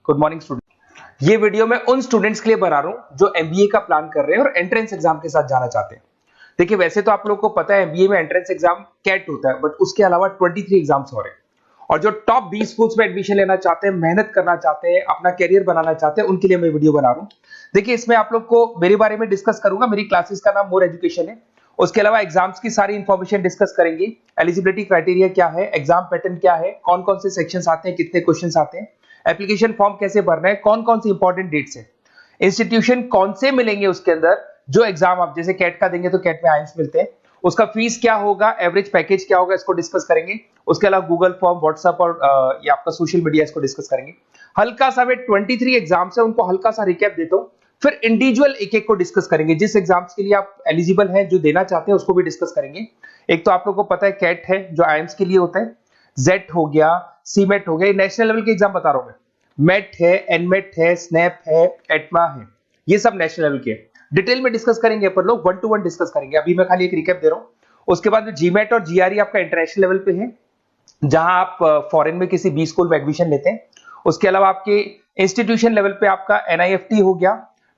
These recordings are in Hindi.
Good morning student. ये वीडियो मैं उन स्टूडेंट्स के लिए बना रहा हूं जो एमबीए का प्लान कर रहे हैं और एंट्रेंस एग्जाम के साथ जाना चाहते हैं। देखिए, वैसे तो आप लोगों को पता है एमबीए में एंट्रेंस एग्जाम कैट होता है, बट उसके अलावा 23 एग्जाम्स हो रहे हैं। और जो टॉप 20 स्कूल्स में एडमिशन लेना चाहते हैं, मेहनत करना चाहते हैं, अपना कैरियर बनाना चाहते हैं, उनके लिए मैं वीडियो बना रहा हूं। देखिए, इसमें आप लोग को मेरे बारे में डिस्कस करूंगा। मेरी क्लासेस का नाम मोर एजुकेशन है। उसके अलावा एग्जाम्स की सारी इंफॉर्मेशन डिस्कस करेंगे। एलिजिबिलिटी क्राइटेरिया क्या है, एग्जाम पैटर्न क्या है, कौन कौन से सेक्शंस आते हैं, कितने क्वेश्चंस आते हैं, एप्लीकेशन फॉर्म कैसे भरना है, कौन कौन सी इंपॉर्टेंट डेट्स है, इंस्टीट्यूशन कौन से मिलेंगे उसके अंदर, जो एग्जाम आप जैसे कैट का देंगे तो कैट में आइम्स मिलते हैं, उसका फीस क्या होगा, एवरेज पैकेज क्या होगा, इसको डिस्कस करेंगे। उसके अलावा गूगल फॉर्म, व्हाट्सएप और ये आपका सोशल मीडिया, इसको डिस्कस करेंगे। हल्का सा वे 23 एग्जाम्स है, उनको हल्का सा रिकैप देता हूं, फिर इंडिविजुअल एक एक को डिस्कस करेंगे। जिस एग्जाम्स के लिए आप एलिजिबल हैं, जो देना चाहते हैं, उसको भी डिस्कस करेंगे। एक तो आप लोगों को पता है कैट है जो आइम्स के लिए होता है, जेट हो गया, सीमेट हो गया, नेशनल लेवल के एग्जाम बता रहा हूं मैं। मेट है, एनमेट है, स्नैप है, एटमा है, ये सब नेशनल लेवल के। डिटेल में डिस्कस करेंगे अपन लोग, 1 to 1 डिस्कस करेंगे। अभी मैं खाली एक रिकैप दे रहा हूं। उसके बाद में जीमेट और जीआरई आपका इंटरनेशनल लेवल पे है, जहां आप फॉरेन में किसी बी स्कूल में एडमिशन लेते हैं। उसके अलावा आपके इंस्टीट्यूशन लेवल पे आपका एनआईएफटी हो गया,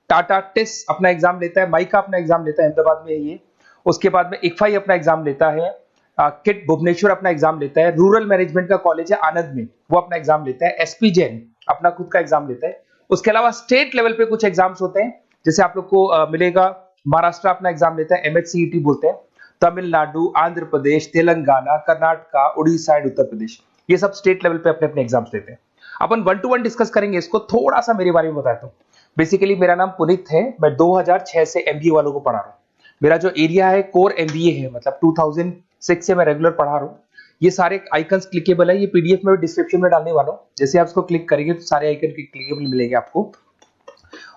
टाटा टिस अपना एग्जाम लेता है, माइका अपना एग्जाम लेता है, अहमदाबाद में है ये। उसके बाद में इक्फाई अपना एग्जाम लेता है, किट भुवनेश्वर अपना एग्जाम लेता है, रूरल मैनेजमेंट का कॉलेज है आनंद में, वो अपना एग्जाम लेता है, एसपी जैन अपना खुद का एग्जाम लेता है। उसके अलावा स्टेट लेवल पे कुछ एग्जाम्स होते हैं, जैसे आप लोग को मिलेगा, महाराष्ट्र अपना एग्जाम लेता है, एमएचसीईटी बोलते हैं, तमिलनाडु, आंध्र प्रदेश, तेलंगाना, कर्नाटका, उड़ीसा एंड उत्तर प्रदेश, ये सब स्टेट लेवल पे अपने अपने एग्जाम्स लेते हैं। अपन 1 to 1 डिस्कस करेंगे इसको। थोड़ा सा मेरे बारे में बताता हूँ। बेसिकली मेरा नाम पुनीत है, मैं 2006 से एमबीए वालों को पढ़ा रहा हूँ। मेरा जो एरिया है कोर एमबीए है, मतलब 2006 से मैं रेगुलर पढ़ा रहा हूँ। ये सारे आइकन्स क्लिकेबल है, ये पीडीएफ में डिस्क्रिप्शन में डालने वाला हूँ। जैसे आप इसको क्लिक करेंगे तो सारे आइकन क्लिकेबल मिलेंगे आपको।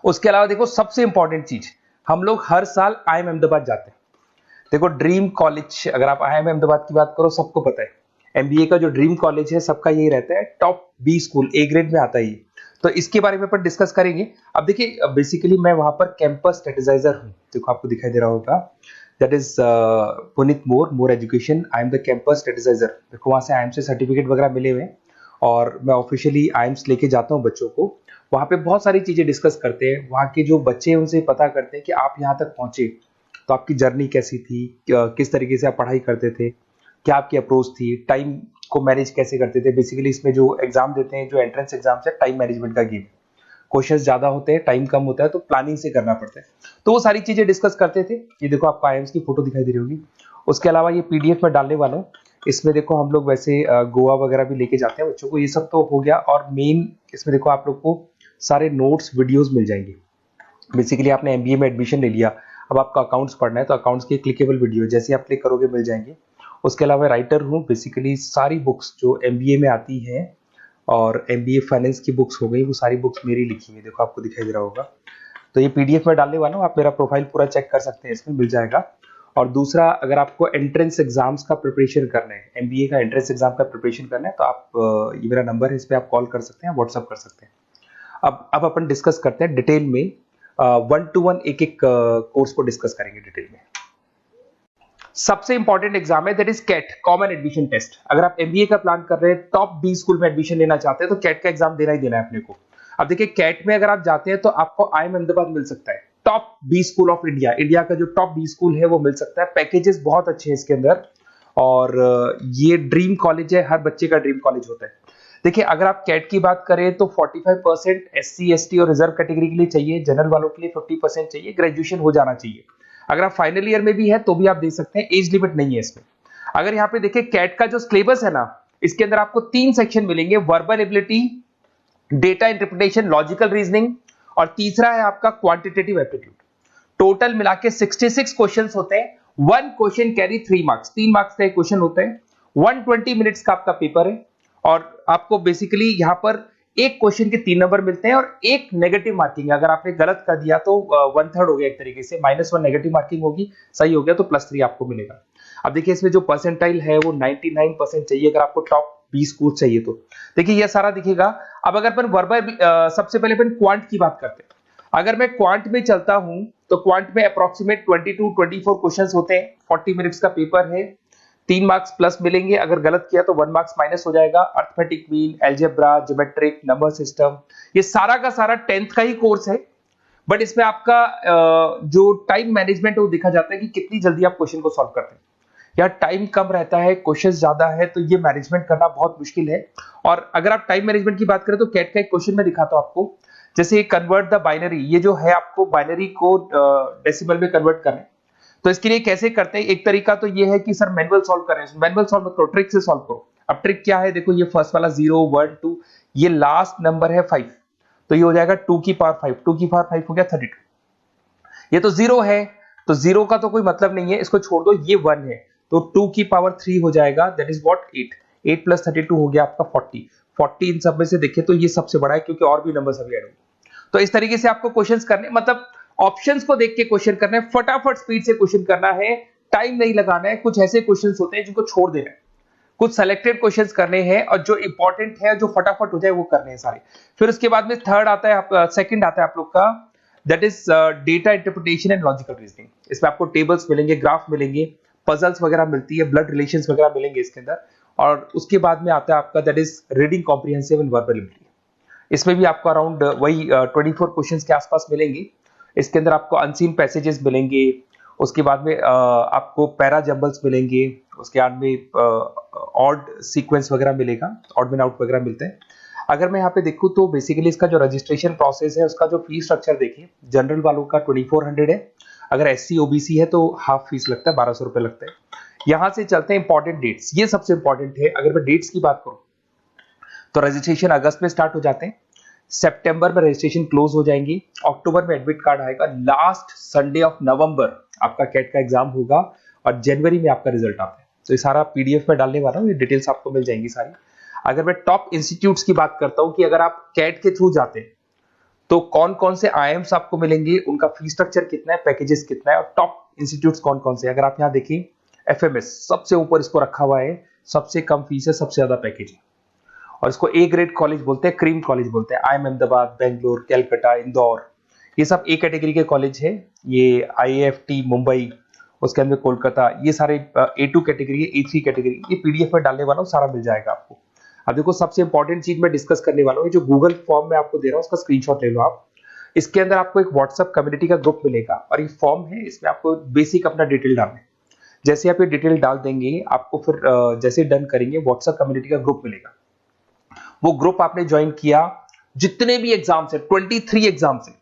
उसके अलावा देखो, सबसे इंपॉर्टेंट चीज, हम लोग हर साल आईएम अहमदाबाद जाते हैं। देखो, ड्रीम कॉलेज, अगर आप आईएम अहमदाबाद की बात करो, सबको पता है एमबीए का जो ड्रीम कॉलेज है सबका यही रहता है, top B school, A grade में आता है ये। तो इसके बारे में अपन डिस्कस करेंगे। अब देखिए, बेसिकली मैं वहां पर कैंपस स्ट्रेटेजाइजर हूँ। देखो, आपको दिखाई दे रहा होगा, that is Puneet More education, I am the campus strategizer. देखो, वहां से आईएम से सर्टिफिकेट वगैरह मिले हुए हैं और मैं ऑफिशियली आईएम्स लेके जाता हूँ बच्चों को। वहां पे बहुत सारी चीजें डिस्कस करते हैं, वहां के जो बच्चे हैं उनसे पता करते हैं कि आप यहाँ तक पहुंचे तो आपकी जर्नी कैसी थी, किस तरीके से आप पढ़ाई करते थे, क्या आपकी अप्रोच थी, टाइम को मैनेज कैसे करते थे। बेसिकली इसमें जो एग्जाम देते हैं, जो एंट्रेंस एग्जाम है, टाइम मैनेजमेंट का गेम। क्वेश्चंस ज्यादा होते हैं, टाइम कम होता है, तो प्लानिंग से करना पड़ता है। तो वो सारी चीजें डिस्कस करते थे। ये देखो, आपको आईएम्स की फोटो दिखाई दे रही होगी। उसके अलावा ये पीडीएफ में डालने वाला हूँ। इसमें देखो, हम लोग वैसे गोवा वगैरह भी लेके जाते हैं बच्चों को। ये सब तो हो गया। और मेन इसमें देखो, आप लोग को सारे नोट्स, वीडियोस मिल जाएंगे। बेसिकली आपने एमबीए में एडमिशन ले लिया, अब आपका अकाउंट्स पढ़ना है, तो अकाउंट्स की क्लिकेबल वीडियो जैसे आप क्लिक करोगे मिल जाएंगे। उसके अलावा राइटर हूँ, बेसिकली सारी बुक्स जो एमबीए में आती हैं और एमबीए फाइनेंस की बुक्स हो गई, वो सारी बुक्स मेरी लिखी है। देखो, आपको दिखाई दे रहा होगा। तो ये पीडीएफ में डालने वाला हूँ, आप मेरा प्रोफाइल पूरा चेक कर सकते हैं, इसमें मिल जाएगा। और दूसरा, अगर आपको एंट्रेंस एग्जाम्स का प्रिपरेशन करना है, एमबीए का एंट्रेंस एग्जाम का प्रिपरेशन करना है, तो आप ये मेरा नंबर है, इस पर आप कॉल कर सकते हैं, व्हाट्सअप कर सकते हैं। अब अपन डिस्कस करते हैं डिटेल में, 1 to 1 एक एक कोर्स को डिस्कस करेंगे डिटेल में। सबसे इंपॉर्टेंट एग्जाम है, that is CAT, common admission test. अगर आप एमबीए का प्लान कर रहे हैं, टॉप बी स्कूल में एडमिशन लेना चाहते हैं, तो कैट का एग्जाम देना ही देना है अपने को। अब देखिए, कैट में अगर आप जाते हैं तो आपको आईएम अहमदाबाद मिल सकता है, top B school of India, India का जो टॉप बी स्कूल है वो मिल सकता है। पैकेजेस बहुत अच्छे हैं इसके अंदर, और ये ड्रीम कॉलेज है, हर बच्चे का ड्रीम कॉलेज होता है। देखिए, अगर आप कैट की बात करें तो 45% एससी एसटी और रिजर्व कैटेगरी के लिए चाहिए, जनरल वालों के लिए 50% चाहिए, ग्रेजुएशन हो जाना चाहिए। अगर आप फाइनल ईयर में भी है तो भी आप दे सकते हैं, एज लिमिट नहीं है इसमें। अगर यहाँ पे देखिए, कैट का जो सिलेबस है ना, इसके अंदर आपको 3 सेक्शन मिलेंगे, verbal ability, data interpretation, logical reasoning, और तीसरा है आपका क्वांटिटेटिव एप्टीट्यूड। टोटल मिला के 66 क्वेश्चंस होते हैं। 1 क्वेश्चन कैरी 3 मार्क्स, 3 मार्क्स का एक क्वेश्चन होता है। 120 मिनट्स का आपका पेपर है, और आपको बेसिकली यहाँ पर एक क्वेश्चन के 3 नंबर मिलते हैं और एक नेगेटिव मार्किंग है। अगर आपने गलत कर दिया तो 1/3 हो गया एक तरीके से, -1 नेगेटिव मार्किंग होगी, सही हो गया तो +3 आपको मिलेगा। अब देखिए, इसमें जो परसेंटाइल है वो 99% चाहिए, अगर आपको टॉप 20 स्कोर चाहिए तो। देखिए, ये सारा दिखेगा। अब अगर अपन वर्बल, सबसे पहले अपन क्वांट की बात करते हैं। अगर मैं क्वांट में चलता हूं तो क्वांट में अप्रोक्सीमेट 22-24 क्वेश्चंस होते हैं, 40 मिनट्स का पेपर है। 3 मार्क्स प्लस मिलेंगे, अगर गलत किया तो 1 मार्क्स माइनस हो जाएगा। Arithmetic mean, algebra, geometric, number system, ये सारा का सारा 10th का ही कोर्स है, बट इसमें आपका जो टाइम मैनेजमेंट है वो देखा जाता है कि कितनी जल्दी आप क्वेश्चन को सॉल्व करते हैं। या टाइम कम रहता है, क्वेश्चन ज्यादा है, तो ये मैनेजमेंट करना बहुत मुश्किल है। और अगर आप टाइम मैनेजमेंट की बात करें तो कैट का एक क्वेश्चन मैं दिखाता हूं आपको, जैसे कन्वर्ट द बाइनरी, ये जो है आपको बाइनरी को डेसिमल में कन्वर्ट करना है। तो इसके लिए कैसे करते हैं, एक तरीका तो ये है कि सर मैनुअल सॉल्व करें, मैनुअल सॉल्व मत करो, ट्रिक से सॉल्व करो। अब ट्रिक क्या है, देखो ये फर्स्ट वाला 0 1 2, ये लास्ट नंबर है 5, तो ये हो जाएगा 2 की पावर 5, 2 की पावर 5 हो गया 32। ये तो 0 है, तो 0 का तो कोई मतलब नहीं है, इसको छोड़ दो, ये 1 है, तो 2 की पावर 3 हो जाएगा, दैट इज व्हाट 8, 8 प्लस 32 हो गया आपका 40। 40 इन सब में से देखें तो ये सबसे बड़ा है, क्योंकि और भी नंबर अभी ऐड होंगे। तो इस तरीके से आपको क्वेश्चंस करने, मतलब ऑप्शंस को देख के क्वेश्चन करना है, फटाफट स्पीड से क्वेश्चन करना है, टाइम नहीं लगाना है। कुछ ऐसे क्वेश्चंस होते हैं जिनको छोड़ देना है, कुछ सेलेक्टेड क्वेश्चंस करने हैं, और जो इंपॉर्टेंट है, जो फटाफट हो जाए वो करने हैं सारे। फिर उसके बाद में थर्ड आता है, सेकंड आता है आप लोग का, that is data interpretation and logical reasoning. इसमें आपको टेबल्स मिलेंगे, ग्राफ मिलेंगे, पजल्स वगैरह मिलती है, ब्लड रिलेशंस वगैरह मिलेंगे इसके अंदर। और उसके बाद में आता है आपका that is reading comprehensive and verbal ability. इसमें भी आपको अराउंड वही 24 क्वेश्चंस के आसपास मिलेंगे। इसके अंदर आपको अनसीन पैसेजेस मिलेंगे, उसके बाद में आपको पैरा जंबल्स मिलेंगे, उसके बाद में ऑड सीक्वेंस वगैरह मिलेगा, ऑड में आउट वगैरह मिलते हैं। अगर मैं यहाँ पे देखूँ तो बेसिकली इसका जो रजिस्ट्रेशन प्रोसेस है, उसका जो फीस स्ट्रक्चर देखिए, जनरल वालों का 2400 है, अगर SC OBC है तो हाफ फीस लगता है, 1200 रुपए लगता है। यहाँ से चलते हैं इंपॉर्टेंट डेट्स, ये सबसे इंपॉर्टेंट है। अगर मैं डेट्स की बात करूँ तो रजिस्ट्रेशन अगस्त में स्टार्ट हो जाते हैं, सितंबर में रजिस्ट्रेशन क्लोज हो जाएंगी, अक्टूबर में एडमिट कार्ड आएगा, लास्ट संडे ऑफ नवंबर आपका कैट का एग्जाम होगा, और जनवरी में आपका रिजल्ट आता है। तो ये सारा PDF में डालने वाला हूँ, ये डिटेल्स आपको मिल जाएंगी सारी। अगर मैं टॉप इंस्टीट्यूट्स की बात करता हूँ कि अगर आप कैट के थ्रू जाते हैं तो कौन कौन से IIMs आपको मिलेंगे, उनका फीस स्ट्रक्चर कितना है, पैकेजेस कितना है, और टॉप इंस्टीट्यूट्स कौन कौन से। अगर आप यहाँ देखिए FMS सबसे ऊपर इसको रखा हुआ है, सबसे कम फीस है, सबसे ज्यादा पैकेज है, और इसको A ग्रेड कॉलेज बोलते हैं, क्रीम कॉलेज बोलते हैं। IIM अहमदाबाद, बेंगलोर, कलकत्ता, इंदौर, ये सब A कैटेगरी के कॉलेज है। ये IIFT मुंबई, उसके अंदर कोलकाता, ये सारे A2 कैटेगरी है, A3 कैटेगरी। ये PDF में डालने वाला हूँ, सारा मिल जाएगा आपको। अब देखो सबसे इंपॉर्टेंट चीज मैं डिस्कस करने वाला हूँ, जो गूगल फॉर्म में आपको दे रहा हूँ, उसका स्क्रीनशॉट ले लो आप। इसके अंदर आपको एक व्हाट्सएप कम्युनिटी का ग्रुप मिलेगा, और ये फॉर्म है, इसमें आपको बेसिक अपना डिटेल डालना है। जैसे आप ये डिटेल डाल देंगे, आपको फिर जैसे डन करेंगे, व्हाट्सएप कम्युनिटी का ग्रुप मिलेगा। वो ग्रुप आपने ज्वाइन किया, जितने भी एग्जाम्स है, 23 एग्जाम्स है,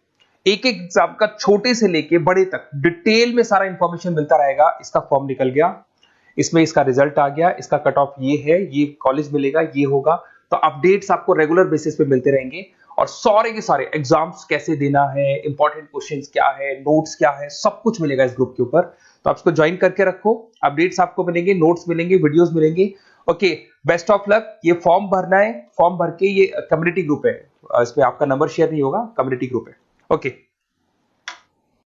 एक एक एग्जाम का छोटे से लेके बड़े तक डिटेल में सारा इंफॉर्मेशन मिलता रहेगा। इसका फॉर्म निकल गया, इसमें इसका रिजल्ट आ गया, इसका कट ऑफ ये है, ये कॉलेज मिलेगा, ये होगा। तो अपडेट्स आपको रेगुलर बेसिस पे मिलते रहेंगे, और सारे के सारे एग्जाम्स कैसे देना है, इंपॉर्टेंट क्वेश्चंस क्या है, नोट्स क्या है, सब कुछ मिलेगा इस ग्रुप के ऊपर। तो आप इसको ज्वाइन करके रखो, अपडेट्स आपको मिलेंगे, नोट्स मिलेंगे, वीडियोस मिलेंगे। Okay, best of luck. ये फॉर्म भरना है, फॉर्म भर के, ये कम्युनिटी ग्रुप है, इसमें आपका नंबर शेयर नहीं होगा, कम्युनिटी ग्रुप है। ओके।